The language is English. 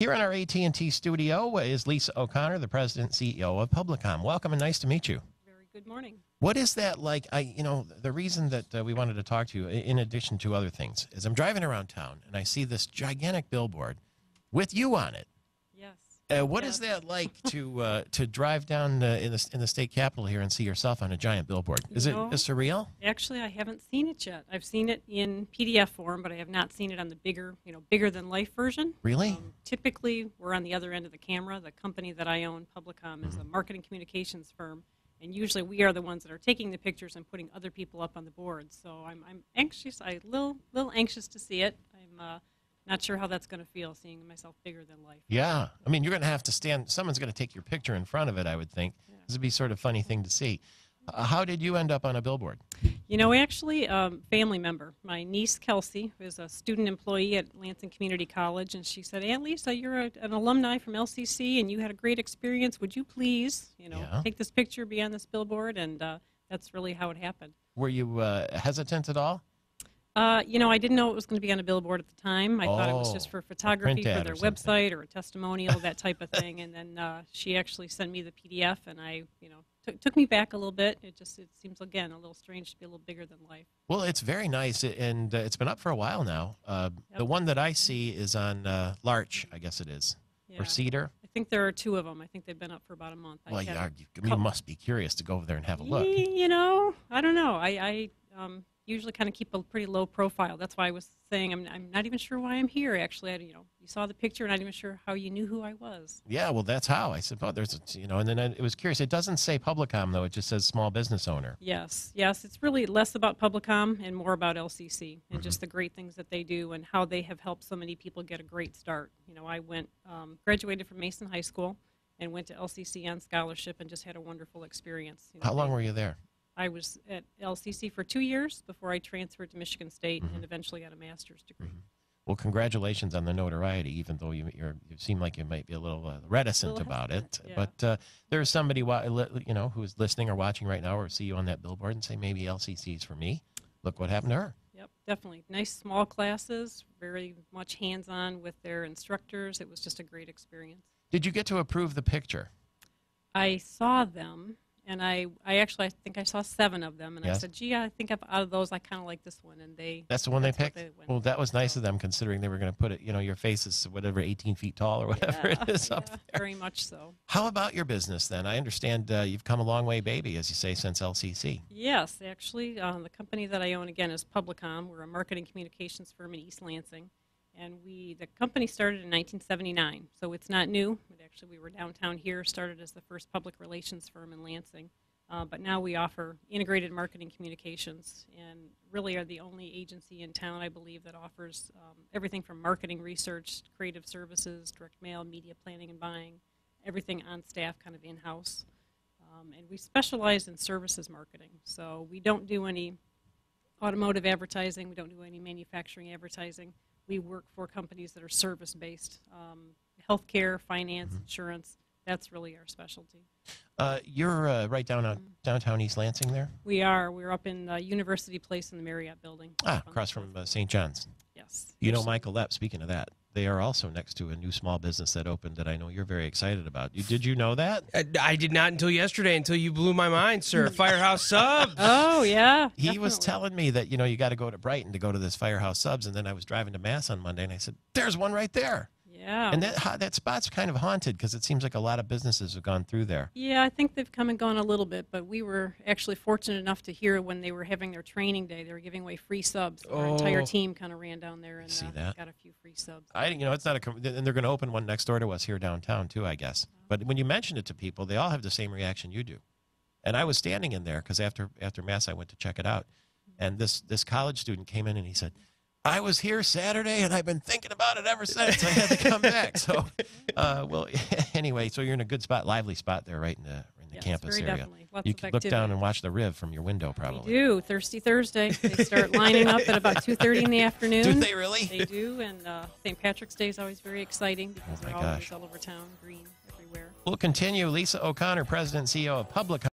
Here in our AT&T studio is Lisa O'Connor, the president and CEO of Publicom. Welcome and nice to meet you. Very good morning. What is that like? The reason that we wanted to talk to you, in addition to other things, is I'm driving around town and I see this gigantic billboard with you on it. Yes. What is that like to drive down in the state capitol here and see yourself on a giant billboard? Is it surreal? Actually, I haven't seen it yet. I've seen it in PDF form, but I have not seen it on the bigger than life version. Really? Typically, we're on the other end of the camera. The company that I own, Publicom, is a marketing communications firm, and usually we are the ones that are taking the pictures and putting other people up on the board. So I'm anxious. I'm a little anxious to see it. I'm not sure how that's going to feel, seeing myself bigger than life. Yeah. I mean, you're going to have to stand. Someone's going to take your picture in front of it, I would think. Yeah. This would be sort of a funny thing to see. How did you end up on a billboard? Actually, family member, my niece Kelsey, who is a student employee at Lansing Community College, and she said, "Aunt Lisa, you're an alumni from LCC, and you had a great experience. Would you please, take this picture, be on this billboard?" And that's really how it happened. Were you hesitant at all? I didn't know it was going to be on a billboard at the time. I thought it was just for photography, for their website or a testimonial, that type of thing. And then she actually sent me the PDF, and I, took me back a little bit. It seems, again, a little strange to be a little bigger than life. Well, it's very nice, and it's been up for a while now. Yep. The one that I see is on Larch, I guess it is, or Cedar. I think there are two of them. I think they've been up for about a month. Well, you must be curious to go over there and have a look. I don't know. I usually kind of keep a pretty low profile. That's why I was saying I'm not even sure why I'm here, actually. You saw the picture, and I'm not even sure how you knew who I was. Yeah, well, that's how. I said, oh, there's and then it was curious. It doesn't say Publicom, though. It just says small business owner. Yes. It's really less about Publicom and more about LCC and just the great things that they do and how they have helped so many people get a great start. I graduated from Mason High School and went to LCC on scholarship and just had a wonderful experience. How long were you there? I was at LCC for 2 years before I transferred to Michigan State and eventually got a master's degree. Well, congratulations on the notoriety, even though you seem like you might be a little reticent about it. Yeah. But there's somebody who's listening or watching right now or see you on that billboard and say, maybe LCC is for me. Look what happened to her. Yep, definitely. Nice small classes, very much hands-on with their instructors. It was just a great experience. Did you get to approve the picture? I saw them. And I think I saw 7 of them, and I said, "Gee, I think out of those, I kind of like this one." And that's the one they picked. Well, that was nice of them, considering they were going to put it. Your face is whatever 18 feet tall or whatever it is up there. Very much so. How about your business then? I understand you've come a long way, baby, as you say, since LCC. Yes, actually, the company that I own again is Publicom. We're a marketing communications firm in East Lansing. And the company started in 1979, so it's not new. We were downtown here, started as the first public relations firm in Lansing. But now we offer integrated marketing communications and really are the only agency in town, I believe, that offers everything from marketing research, creative services, direct mail, media planning and buying, everything on staff, kind of in-house. And we specialize in services marketing. So we don't do any automotive advertising. We don't do any manufacturing advertising. We work for companies that are service-based, healthcare, finance, insurance. That's really our specialty. You're right downtown East Lansing there? We are. We're up in University Place in the Marriott building. Across from St. John's. Yes. Michael Lepp, speaking of that, they are also next to a new small business that opened that I know you're very excited about. Did you know that? I did not until yesterday, until you blew my mind, sir. Firehouse Subs. Oh, yeah. He was telling me that, you got to go to Brighton to go to this Firehouse Subs, and then I was driving to Mass on Monday, and I said, there's one right there. Yeah. And that spot's kind of haunted because it seems like a lot of businesses have gone through there. Yeah, I think they've come and gone a little bit, but we were actually fortunate enough to hear when they were having their training day, they were giving away free subs. Our entire team kind of ran down there and got a few free subs. It's not and they're going to open one next door to us here downtown too, I guess. But when you mention it to people, they all have the same reaction you do. And I was standing in there because after Mass I went to check it out, and this college student came in and he said, I was here Saturday, and I've been thinking about it ever since. I had to come back. So, anyway, so you're in a good spot, lively spot there, right in the campus area. Definitely. Lots you of can activity. Look down and watch the Riv from your window, probably. We do. Thirsty Thursday. They start lining up at about 2:30 in the afternoon. Do they really? They do, and St. Patrick's Day is always very exciting because they're always all over town, green everywhere. We'll continue. Lisa O'Connor, President and CEO of Publicom.